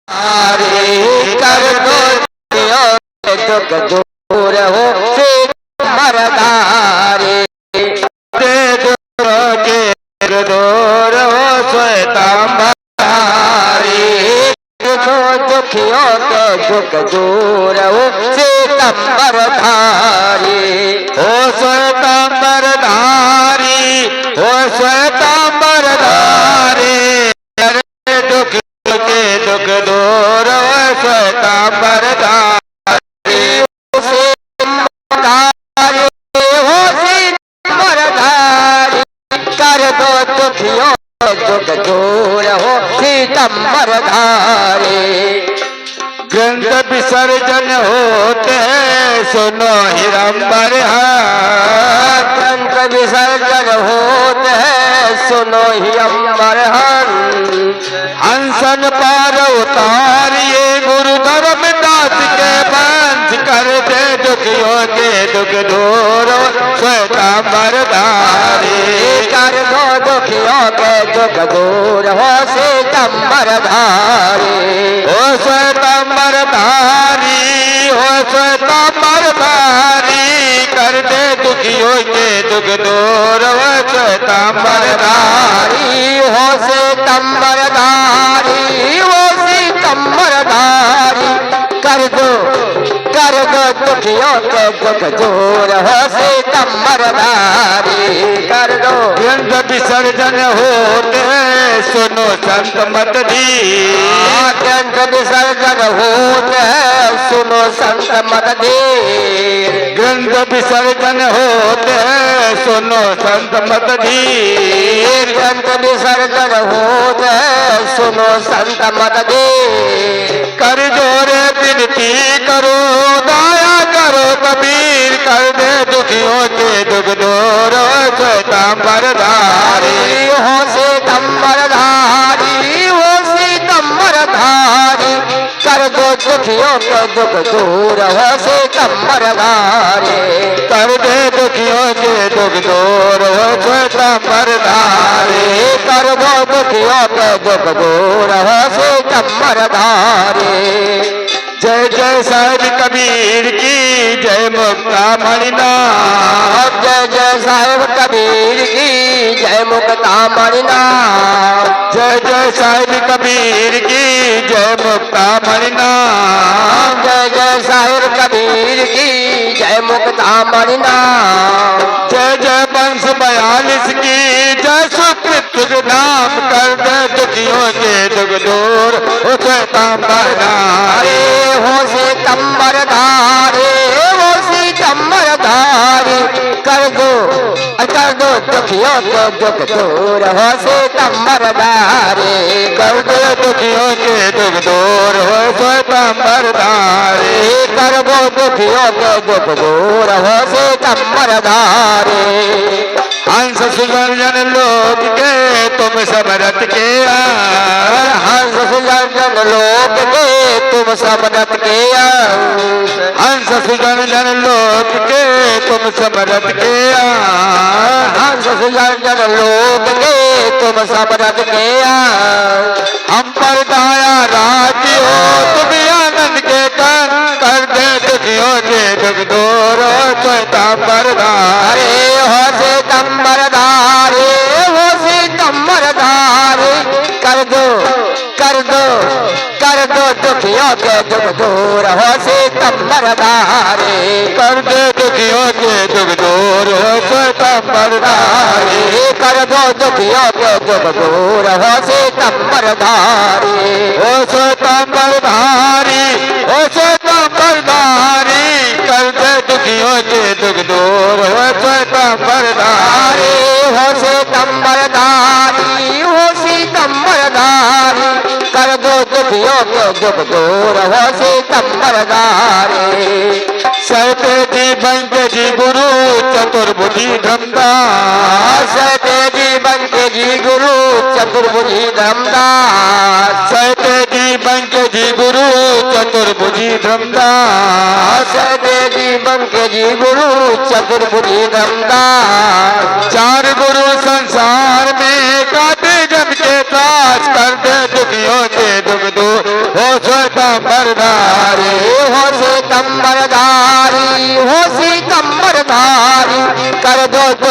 कर दो दुख दूर हो से मरदारी दे दो के दूर हो श्वेतांबरी दो दुखियों के दुख दूर हो श्वेतांबरधारी हो श्वेतांबरधारी हो श्वेतांबरधारी दुख के दुख दूर हो श्वेतांबरधारी कर दो दुखियों दुख दूर हो सीतम्बरधारी ग्रंथ विसर्जन होते हैं सुनो हिरंबर ग्रंथ विसर्जन होते हैं सुनो हिरंबर हंसन पार उतारिए गुरु धर्मदास के वंश कर दे दुखियों के दुख दूर श्वेतांबरधारी कर दो दुखियों के दुख दूर हो श्वेतांबरधारी हो श्वेतांबरधारी हो श्वेतांबरधारी कर दे दुखियों के दुख दूर हो श्वेतांबरधारी हो श्वेतांबरधारी हो श्वेतांबरधारी कर दो दुखियों के दुख दूर हो श्वेतांबरधारी कर दो ग्रंथ विसर्जन होते सुनो संत मत दी ग्रंथ विसर्जन होते सुनो संत मत दी ग्रंथ विसर्जन होते सुनो संत मत दी ग्रंथ विसर्जन होते सुनो संत मत दी कर जोरे विनती करो दया करो कबीर कर दे दुखियों के दुख दूर श्वेतांबरधारी हो श्वेतांबरधारी हो श्वेतांबरधारी कर दो दुखियों के दुख दूर हो श्वेतांबरधारी कर दे दुखियों के दुख दूर हो श्वेतांबरधारी कर दो दुखियों के दुख दूर हो श्वेतांबरधारी जय जय साहिब कबीर की जय मुक्ता मणिनाथ जय जय साहिब कबीर की जय मुक्ता मणिनाथ जय जय साहिब कबीर की जय मुक्ता मणिनाथ जय जय साहिब कबीर की जय मुक्ता मणिनाथ जय जय वंश 42 की जय सुकृत नाम कर दे दुखियों के दुख दूर हो श्वेतांबरधारी हो श्वेतांबरधारी हो श्वेतांबरधारी कर दो दुखियों के दुख दूर हो श्वेतांबरधारी कर दो दुखियों के दुख दूर हो श्वेतांबरधारी कर दो दुखियों के दुख दूर हो श्वेतांबरधारी हंस सुदर्शन लोक के तुम समरथ के हंस सुदर्शन लोक के तुम समरथ के हंस सुदर्शन लोक के तुम समरथ के हंस सुदर्शन लोक के तुम समरथ के हम पर दया राज्य हो तुम आनंद के कर दे दुखियों के दुख दूर श्वेतांबरधारी हो श्वेतांबरधारी हो श्वेतांबरधारी कर दो दुखियों के दुख दूर हो श्वेतांबरधारी कर दो दुखियों के दुख दूर हो श्वेतांबरधारी कर दो दुखियों के दुख दूर हो श्वेतांबरधारी हो श्वेतांबरधारी हो श्वेतांबरधारी कर दे दुखियों के दुख दूर हो श्वेतांबरधारी हो श्वेतांबरधारी हो श्वेतांबरधारी कर दो दुखियों के दुख दूर हो श्वेतांबरधारी सहते जीवन के जी गुरु चतुर्भुजी धमदास सहते जीवन के जी गुरु चतुर्भुजी धमदास सहते जीवन के जी गुरु चतुर्भुजी धमदास सहते जीवन के जी गुरु चतुर्भुजी धमदास चार गुरु संसार में काटे जन के त्रास कर दे दुखियों के दुख दूर हो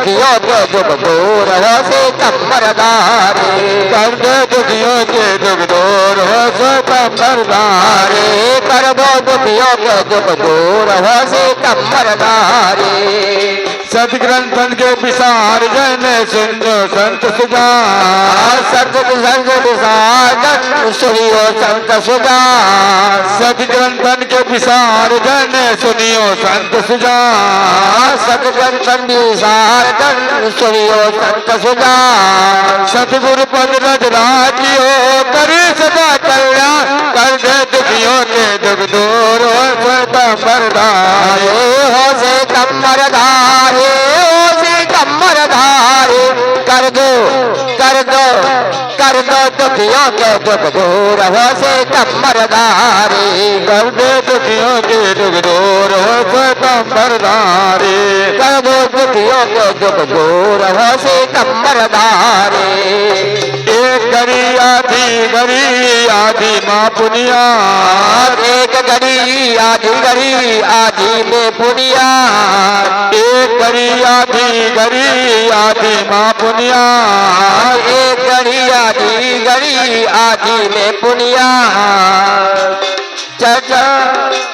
दुखियों के दुख दूर हो सितम्बरदारी। कर दे दुखियों के दुख दूर हो सितम्बरदारी। कर दो दुखियों के दुख दूर हो सितम्बरदारी। सतग्रंथन के विसार जन सुनो संत सुजा। सतग्रंथ विसार सुनियो संत सुजा। सतग्रंथन के विसार जन सुनियो संत सुजा। सतग्रंथन विसार सुनियो संत सुजा। सतगुरु पद रज राजियो करे सदा कल्याण। कर दे दुखियों के दुख दूर हो सितम्बरदारी। हो सितम्बरदारी, हो सितम्बरदारी। कर दो दुखियों के दुख दूर हो सितम्बरदारी। कर दे दुखियों के दुख दूर हो सितम्बरदारी। कर दो दुखियों के दुख दूर हो सितम्बरदारी। एक घड़ी आधी माँ पुनिया। एक घड़ी आधी में पुनिया। एक घड़ी आधी माँ पुनिया। एक घड़ी आधी में पुनिया। चर्चा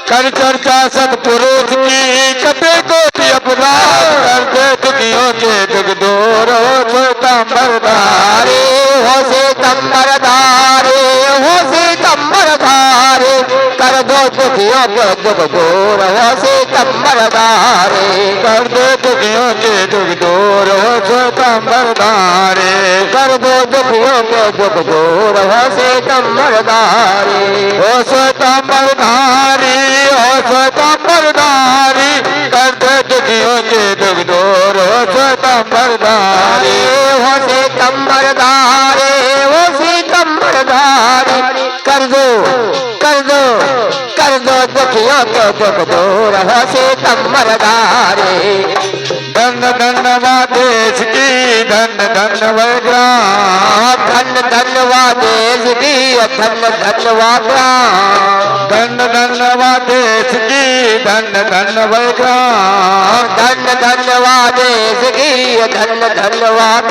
कर चर्चा सतपुरुष की कटे को भी अपराध। कर दे दुखियों के दुख दूर हो सितम्बरदारी। हो सितम्बरदारी, हो सितम्बरदारी। कर दो दुखियों के दुख दूर हो सितम्बरदारी। कर दे दुखियों के दुख दूर हो सितम्बरदारी। कर दो दुखियों के दुख दूर हो सितम्बरदारी। हो सितम्बरदारी, हो सितम्बरदारी। कर दे दुखियों के दुख दूर हो सितम्बरदारी। हो सितम्बरदारी, हो सितम्बरदारी। कर दो दुखियों के दुख दूर हो सितम्बरदारी। धन धन्यवाद देश की धन धन्यवाद। धन धन्यवाद देश की धन धन्यवाद। धन धन्यवाद देश की धन धन्यवाद। धन धन्यवाद देश की धन धन्यवाद।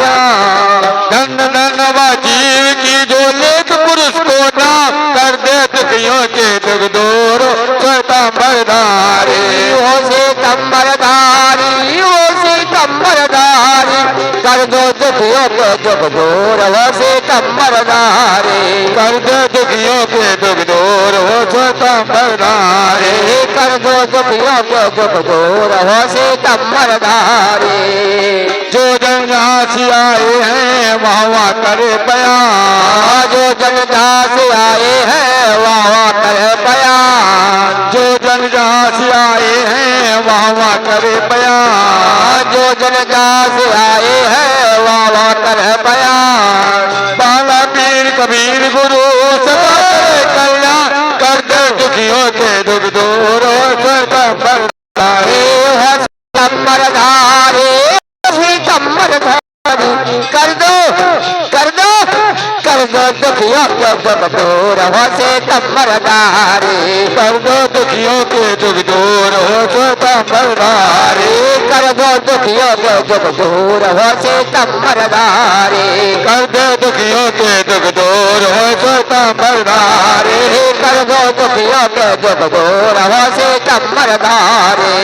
धन धन्यवाद जीव की जो लेख पुरुष को नाम। कर दे दुखियों के दुख दूर सितम्बरदारी। हो सितम्बरदारी, हो सितम्बरदारी। कर दो दुखियों के दुख दूर हो सितम्बरदारी। कर दे दुखियों के दुख दूर हो सितम्बरदारी। कर दो दुखियों के दुख दूर हो सितम्बरदारी। जो जन जहाँ से आए हैं वहाँ वहाँ करे बयान। जो जनदास आए हैं वहाँ करे बयान। जो जन जहाँ से आए हैं वहाँ वहाँ करे बयान। जो जनदास आए हैं वहाँ करे बयान। बाला पीर कबीर गुरु सदा करे कल्याण। कर दे दुखियों के दुख दूर हो सितम्बरदारी। हो सितम्बरदारी, सितम्बरदारी। कर दो दुखियों के दुख दूर हो सितम्बरदारी। कर दो दुखियों के दुख दूर हो सितम्बरदारी। कर दो दुखियों के दुख दूर हो सितम्बरदारी। कर दे दुखियों के दुख दूर हो सितम्बरदारी। कर दो दुखियों के दुख दूर हो सितम्बरदारी।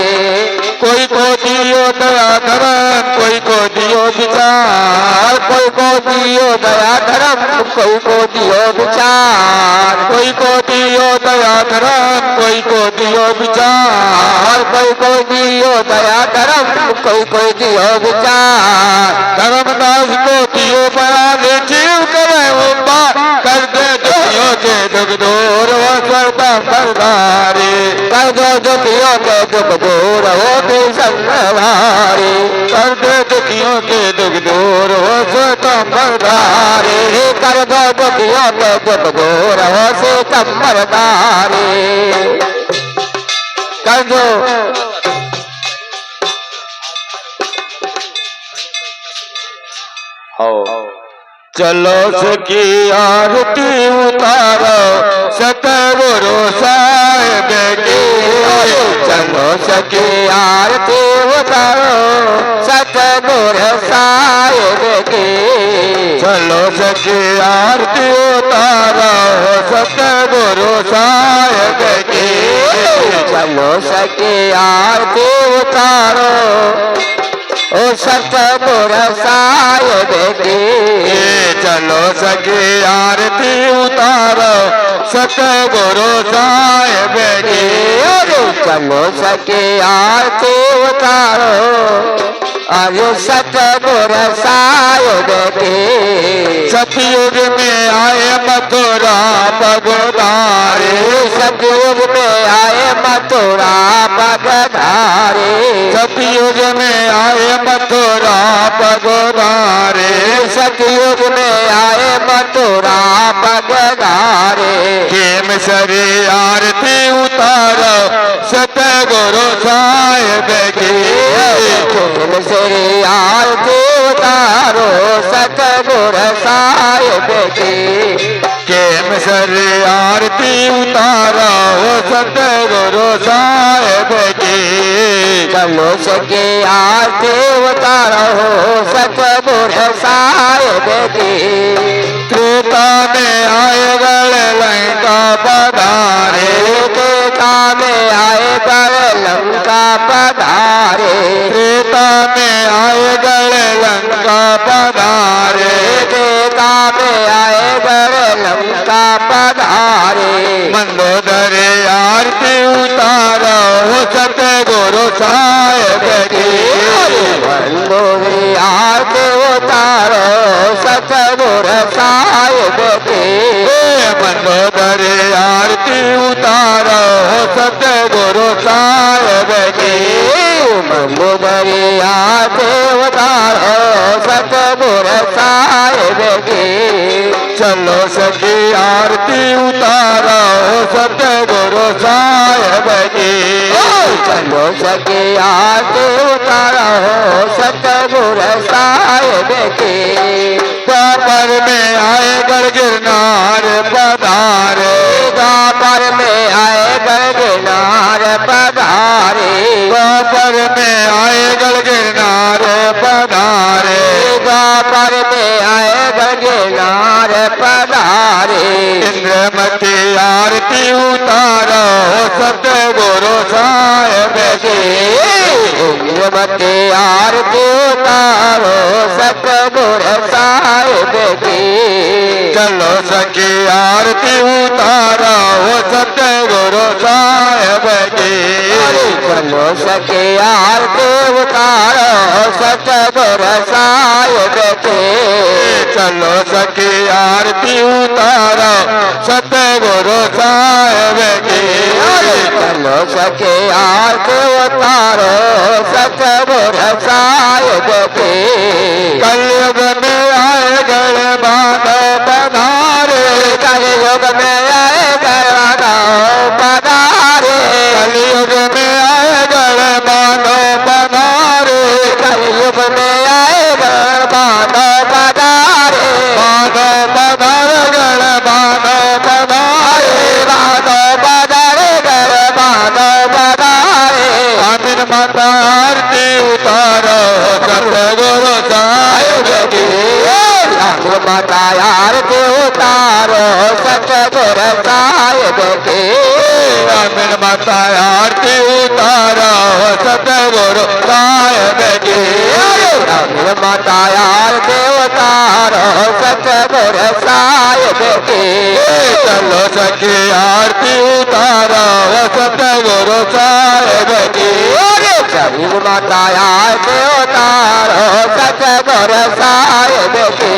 कोई को दियो दया धर्म, कोई को दियो विचार। कोई को दियो दया धर्म, कोई को दियो विचार। कोई को दियो दया धर्म, कोई को दियो विचार। कोई को दियो दया धर्म, कोई दियो विचार। धर्मदास को दियो बयान जीव करे उम्मार। कर दे दुखियों के दुख दूर हो सितम्बरदारी। कर दो दुखियों के दुख दूर हो सितम्बरदारी। कर दे दुखियों के दुख दूर हो सितम्बरदारी। कर दो दुखियों के दुख दूर हो सितम्बरदारी। कर दो चलो सखी आरती उतारो सतगुरु साहिब की। चलो सखी आरती उतारो सतगुरु साहिब की। चलो सखी आरती उतारो सतगुरु साहिब की। चलो सखी आरती उतारो ओ सतगुरु साहिब की। चलो सखी आरती उतारो सतगुरु साहिब की। चलो सखी आरती उतारो अरे सतगुरु साहिब की। सतयुग में आए मथुरा पगधारे। सतयुग में आए मथुरा पगधारे। सतयुग में आए मथुरा पगधारे। सतयुग में आए मथुरा पगधारे। खेम सरे आरती उतारो सतगुरु साहिब की। खेम सरे आरती उतारो सतगुरु साहिब की। खेम सरे आरती उतारो सतगुरु साहिब की। चलो सके आरती उतारो सतगुरु साहिब की। त्रेता में आए गल लंका पधारे। त्रेता में आए गल लंका पधारे। त्रेता में आए गल लंका पधारे। त्रेता में आए गल लंका पधारे। मंदोदर आरती उतारो सतगुरु साहिब की। मंदोदरी आरती उतारो सतगुरु साहिब की। मंदोदर आरती उतारो सतगुरु साहिब की। मंदोदरी आरती उतारो सतगुरु साहिब की। चलो सखी आरती उतारो सतगुरु साहिब की। चलो सखी आरती उतारो सतगुरु साहिब की। द्वापर में आए गढ़ गिरनार पधारे। द्वापर में आए गढ़ गिरनार पधारे। द्वापर में आए गढ़ गिरनार पधारे। द्वापर में आए गढ़ गिरनार पधारे। इंद्रमती आरती उतारो सतगुरु साहिब की। इंद्रमती आरती उतारो सतगुरु साहिब की। चलो सखी आरती उतारो सतगुरु साहिब की। चलो सखी आरती उतारो सतगुरु साहिब की। चलो सखी आरती उतारो सतगुरु साहिब की। चलो सखी आरती उतारो सतगुरु साहिब की। कलयुग में आए गढ़ बांधो पधारे। कलयुग में आए गढ़ पधारे। कलयुग में आए गढ़ बांधो पधारे। कलयुग में आए गढ़ पधारे। बांधो पधार गढ़ बांधो पधारे। पधारे गढ़ पधारे। आमिन माता आरती उतारो सतगुरु साहिब की। माता आरती उतारो सतगुरु साहिब की। आमिन माता आरती उतारो सतगुरु साहिब की। माता आरती उतारो सतगुरु साहिब की। चलो सखी आरती उतारो सतगुरु साहिब की। माता आरती उतारो सतगुरु साहिब की।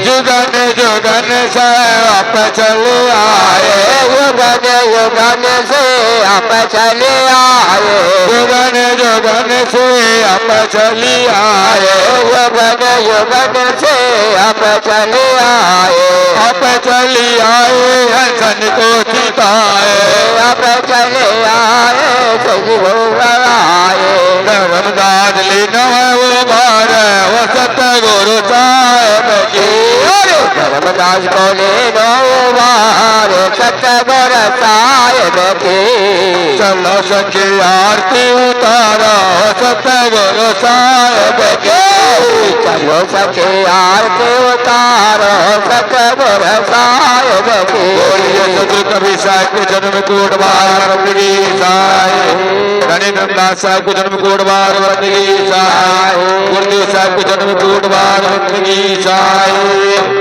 जुगन जुगन से आप चले आए। युगन युगन से आप चले आए। जुगन जुगन से आप चली आए। युगन युगन से आप चले आए। आप चली आए हसन को चिताए। आप चले आए सजी आए। धर्मदास लीन वो बार वो सतगुरु साहिब की। दास को ले लो बार सतगुर साहिब की चलो सखी आरती उतारो सतगुरु साहिब की चलो सखी आरती उतारो सतगुर साहिब की बोलिए सतगुरु कबीर साहिब को जन्म कोट बार बंदगी साहिब धनी धनदास साहिब को जन्म कोट बार बंदगी साहिब गुरुदेव साहिब को जन्म कोट बार बंदगी साहिब